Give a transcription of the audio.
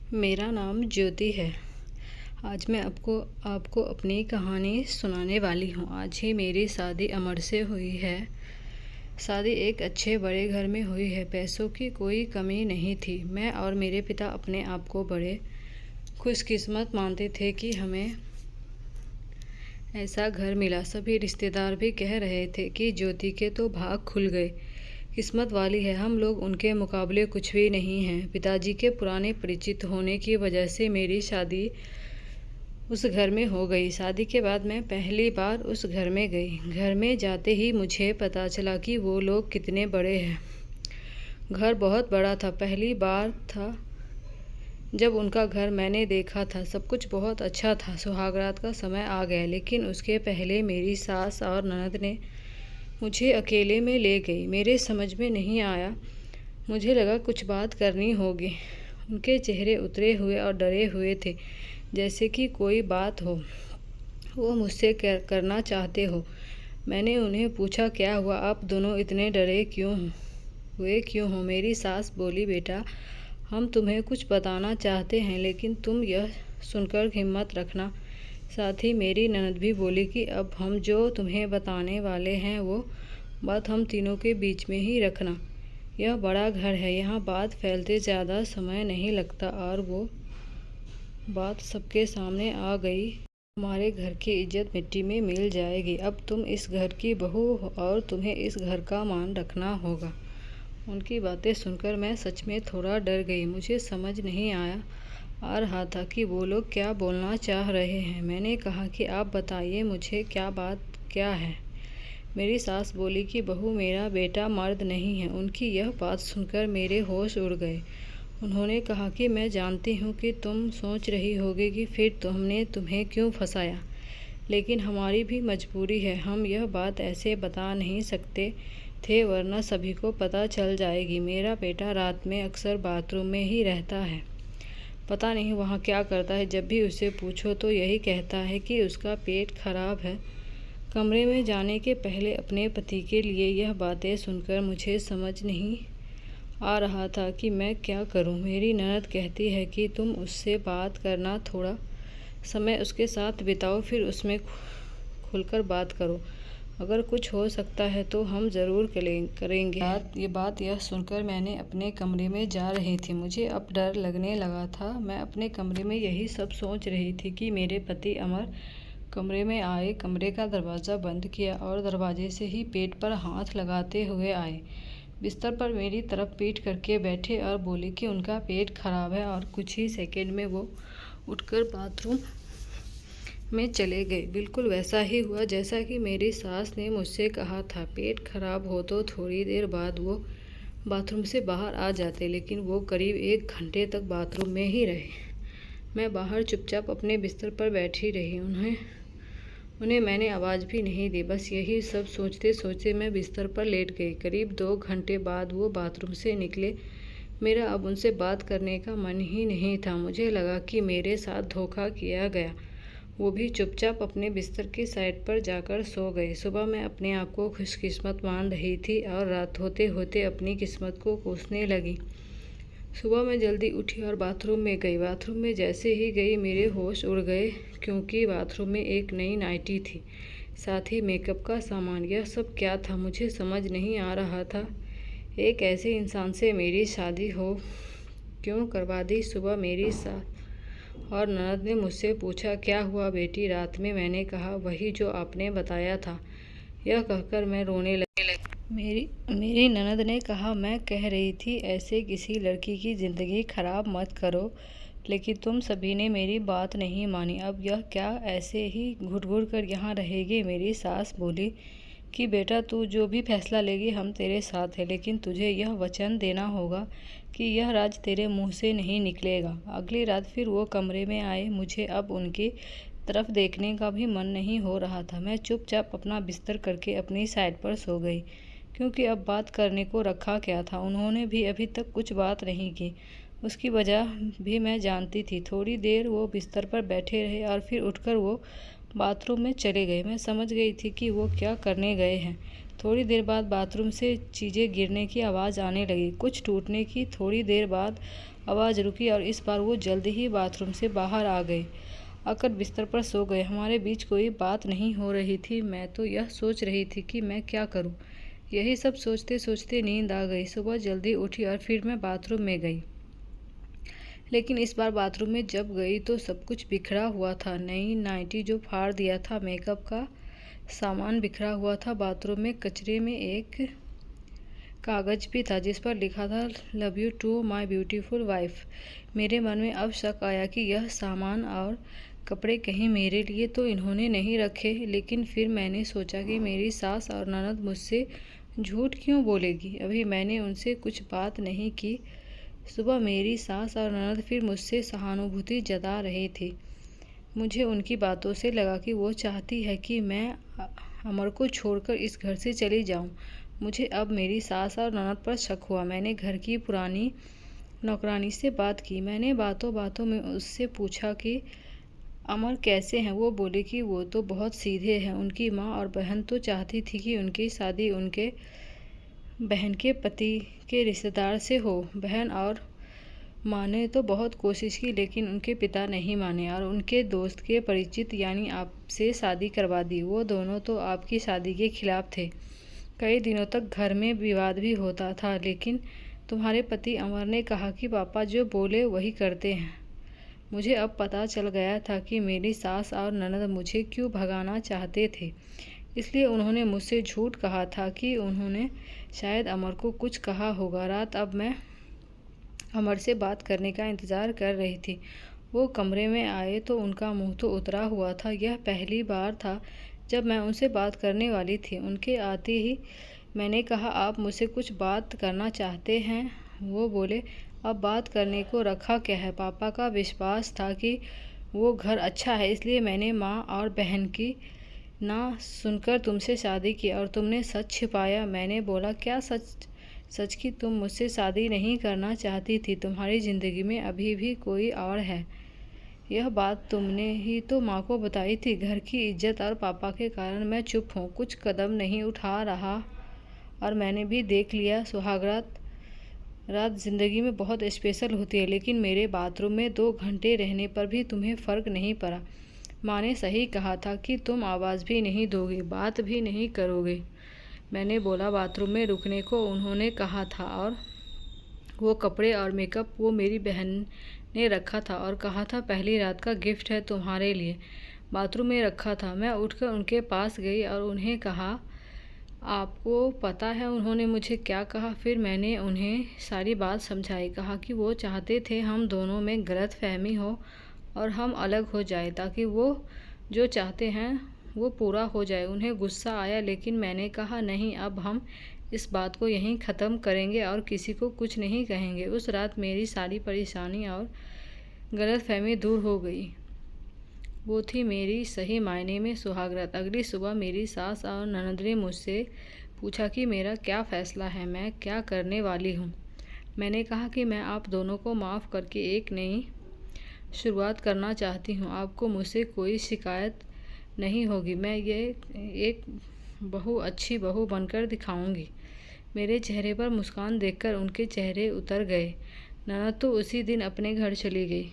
मेरा नाम ज्योति है। आज मैं आपको अपनी कहानी सुनाने वाली हूँ। आज ही मेरी शादी अमर से हुई है। शादी एक अच्छे बड़े घर में हुई है। पैसों की कोई कमी नहीं थी। मैं और मेरे पिता अपने आप को बड़े खुशकिस्मत मानते थे कि हमें ऐसा घर मिला। सभी रिश्तेदार भी कह रहे थे कि ज्योति के तो भाग खुल गए, किस्मत वाली है। हम लोग उनके मुकाबले कुछ भी नहीं हैं। पिताजी के पुराने परिचित होने की वजह से मेरी शादी उस घर में हो गई। शादी के बाद मैं पहली बार उस घर में गई। घर में जाते ही मुझे पता चला कि वो लोग कितने बड़े हैं। घर बहुत बड़ा था। पहली बार था जब उनका घर मैंने देखा था। सब कुछ बहुत अच्छा था। सुहागरात का समय आ गया, लेकिन उसके पहले मेरी सास और ननद ने मुझे अकेले में ले गई। मेरे समझ में नहीं आया। मुझे लगा कुछ बात करनी होगी। उनके चेहरे उतरे हुए और डरे हुए थे, जैसे कि कोई बात हो वो मुझसे करना चाहते हो। मैंने उन्हें पूछा, क्या हुआ? आप दोनों इतने डरे क्यों हो? मेरी सास बोली, बेटा, हम तुम्हें कुछ बताना चाहते हैं, लेकिन तुम यह सुनकर हिम्मत रखना। साथ ही मेरी ननद भी बोली कि अब हम जो तुम्हें बताने वाले हैं वो बात हम तीनों के बीच में ही रखना। यह बड़ा घर है, यहाँ बात फैलते ज़्यादा समय नहीं लगता। और वो बात सबके सामने आ गई। हमारे घर की इज्जत मिट्टी में मिल जाएगी। अब तुम इस घर की बहू हो और तुम्हें इस घर का मान रखना होगा। उनकी बातें सुनकर मैं सच में थोड़ा डर गई। मुझे समझ नहीं आ रहा था कि वो लोग क्या बोलना चाह रहे हैं। मैंने कहा कि आप बताइए, मुझे क्या है? मेरी सास बोली कि बहू मेरा बेटा मर्द नहीं है। उनकी यह बात सुनकर मेरे होश उड़ गए। उन्होंने कहा कि मैं जानती हूँ कि तुम सोच रही होगी कि फिर तो हमने तुम्हें क्यों फंसाया, लेकिन हमारी भी मजबूरी है। हम यह बात ऐसे बता नहीं सकते थे, वरना सभी को पता चल जाएगी। मेरा बेटा रात में अक्सर बाथरूम में ही रहता है। पता नहीं वहाँ क्या करता है। जब भी उसे पूछो तो यही कहता है कि उसका पेट खराब है। कमरे में जाने के पहले अपने पति के लिए यह बातें सुनकर मुझे समझ नहीं आ रहा था कि मैं क्या करूं। मेरी ननद कहती है कि तुम उससे बात करना, थोड़ा समय उसके साथ बिताओ, फिर उसमें खुलकर बात करो। अगर कुछ हो सकता है तो हम ज़रूर करेंगे। ये बात सुनकर मैंने अपने कमरे में जा रही थी। मुझे अब डर लगने लगा था। मैं अपने कमरे में यही सब सोच रही थी कि मेरे पति अमर कमरे में आए, कमरे का दरवाज़ा बंद किया और दरवाजे से ही पेट पर हाथ लगाते हुए आए। बिस्तर पर मेरी तरफ पीठ करके बैठे और बोले कि उनका पेट खराब है, और कुछ ही सेकंड में वो उठकर बाथरूम में चले गए। बिल्कुल वैसा ही हुआ जैसा कि मेरी सास ने मुझसे कहा था। पेट खराब हो तो थोड़ी देर बाद वो बाथरूम से बाहर आ जाते, लेकिन वो करीब 1 घंटे तक बाथरूम में ही रहे। मैं बाहर चुपचाप अपने बिस्तर पर बैठी रही। उन्हें मैंने आवाज़ भी नहीं दी। बस यही सब सोचते सोचते मैं बिस्तर पर लेट गई। करीब 2 घंटे बाद वो बाथरूम से निकले। मेरा अब उनसे बात करने का मन ही नहीं था। मुझे लगा कि मेरे साथ धोखा किया गया। वो भी चुपचाप अपने बिस्तर की साइड पर जाकर सो गए। सुबह मैं अपने आप को खुशकिस्मत मान रही थी और रात होते होते अपनी किस्मत को कोसने लगी। सुबह मैं जल्दी उठी और बाथरूम में गई। बाथरूम में जैसे ही गई मेरे होश उड़ गए, क्योंकि बाथरूम में एक नई नाइटी थी, साथ ही मेकअप का सामान। यह सब क्या था? मुझे समझ नहीं आ रहा था। एक ऐसे इंसान से मेरी शादी क्यों करवा दी? सुबह मेरी सास और ननद ने मुझसे पूछा, क्या हुआ बेटी रात में? मैंने कहा, वही जो आपने बताया था। यह कहकर मैं रोने लगी। मेरी ननद ने कहा, मैं कह रही थी ऐसे किसी लड़की की ज़िंदगी खराब मत करो, लेकिन तुम सभी ने मेरी बात नहीं मानी। अब यह क्या ऐसे ही घुट कर यहाँ रहेगी? मेरी सास बोली कि बेटा, तू जो भी फैसला लेगी हम तेरे साथ हैं, लेकिन तुझे यह वचन देना होगा कि यह राज तेरे मुंह से नहीं निकलेगा। अगली रात फिर वो कमरे में आए। मुझे अब उनकी तरफ देखने का भी मन नहीं हो रहा था। मैं चुपचाप अपना बिस्तर करके अपनी साइड पर सो गई, क्योंकि अब बात करने को रखा क्या था। उन्होंने भी अभी तक कुछ बात नहीं की। उसकी वजह भी मैं जानती थी। थोड़ी देर वो बिस्तर पर बैठे रहे और फिर उठकर वो बाथरूम में चले गए। मैं समझ गई थी कि वो क्या करने गए हैं। थोड़ी देर बाद बाथरूम से चीज़ें गिरने की आवाज़ आने लगी, कुछ टूटने की। थोड़ी देर बाद आवाज़ रुकी और इस बार वो जल्दी ही बाथरूम से बाहर आ गए, आकर बिस्तर पर सो गए। हमारे बीच कोई बात नहीं हो रही थी। मैं तो यह सोच रही थी कि मैं क्या करूं। यही सब सोचते सोचते नींद आ गई। सुबह जल्दी उठी और फिर मैं बाथरूम में गई। लेकिन इस बार बाथरूम में जब गई तो सब कुछ बिखरा हुआ था। नई नाइटी जो फाड़ दिया था, मेकअप का सामान बिखरा हुआ था। बाथरूम में कचरे में एक कागज़ भी था जिस पर लिखा था, love you to my beautiful wife. मेरे मन में अब शक आया कि यह सामान और कपड़े कहीं मेरे लिए तो इन्होंने नहीं रखे। लेकिन फिर मैंने सोचा कि मेरी सास और ननद मुझसे झूठ क्यों बोलेगी। अभी मैंने उनसे कुछ बात नहीं की। सुबह मेरी सास और ननद फिर मुझसे सहानुभूति जता रही थी। मुझे उनकी बातों से लगा कि वो चाहती है कि मैं अमर को छोड़कर इस घर से चली जाऊं। मुझे अब मेरी सास और ननद पर शक हुआ। मैंने घर की पुरानी नौकरानी से बात की। मैंने बातों बातों में उससे पूछा कि अमर कैसे हैं। वो बोले कि वो तो बहुत सीधे हैं। उनकी माँ और बहन तो चाहती थी कि उनकी शादी उनके बहन के पति के रिश्तेदार से हो। बहन और माँ ने तो बहुत कोशिश की लेकिन उनके पिता नहीं माने और उनके दोस्त के परिचित यानी आपसे शादी करवा दी। वो दोनों तो आपकी शादी के खिलाफ थे। कई दिनों तक घर में विवाद भी होता था। लेकिन तुम्हारे पति अमर ने कहा कि पापा जो बोले वही करते हैं। मुझे अब पता चल गया था कि मेरी सास और ननद मुझे क्यों भगाना चाहते थे। इसलिए उन्होंने मुझसे झूठ कहा था कि उन्होंने शायद अमर को कुछ कहा होगा। रात अब मैं अमर से बात करने का इंतज़ार कर रही थी। वो कमरे में आए तो उनका मुंह तो उतरा हुआ था। यह पहली बार था जब मैं उनसे बात करने वाली थी। उनके आते ही मैंने कहा, आप मुझसे कुछ बात करना चाहते हैं। वो बोले, अब बात करने को रखा क्या है। पापा का विश्वास था कि वो घर अच्छा है, इसलिए मैंने माँ और बहन की ना सुनकर तुमसे शादी की और तुमने सच छिपाया। मैंने बोला, क्या सच? सच कि तुम मुझसे शादी नहीं करना चाहती थी। तुम्हारी ज़िंदगी में अभी भी कोई और है। यह बात तुमने ही तो माँ को बताई थी। घर की इज्जत और पापा के कारण मैं चुप हूँ, कुछ कदम नहीं उठा रहा। और मैंने भी देख लिया, सुहागरात रात ज़िंदगी में बहुत स्पेशल होती है। लेकिन मेरे बाथरूम में 2 घंटे रहने पर भी तुम्हें फ़र्क नहीं पड़ा। माँ ने सही कहा था कि तुम आवाज़ भी नहीं दोगे, बात भी नहीं करोगे। मैंने बोला, बाथरूम में रुकने को उन्होंने कहा था और वो कपड़े और मेकअप वो मेरी बहन ने रखा था और कहा था पहली रात का गिफ्ट है तुम्हारे लिए। बाथरूम में रखा था। मैं उठकर उनके पास गई और उन्हें कहा, आपको पता है उन्होंने मुझे क्या कहा? फिर मैंने उन्हें सारी बात समझाई। कहा कि वो चाहते थे हम दोनों में गलतफहमी हो और हम अलग हो जाए ताकि वो जो चाहते हैं वो पूरा हो जाए। उन्हें गुस्सा आया लेकिन मैंने कहा, नहीं, अब हम इस बात को यहीं ख़त्म करेंगे और किसी को कुछ नहीं कहेंगे। उस रात मेरी सारी परेशानी और गलतफहमी दूर हो गई। वो थी मेरी सही मायने में सुहागरात। अगली सुबह मेरी सास और ननद ने मुझसे पूछा कि मेरा क्या फ़ैसला है, मैं क्या करने वाली हूँ। मैंने कहा कि मैं आप दोनों को माफ़ करके एक नई शुरुआत करना चाहती हूँ। आपको मुझसे कोई शिकायत नहीं होगी। मैं ये एक अच्छी बहू बनकर दिखाऊंगी। मेरे चेहरे पर मुस्कान देखकर उनके चेहरे उतर गए। ननद तो उसी दिन अपने घर चली गई।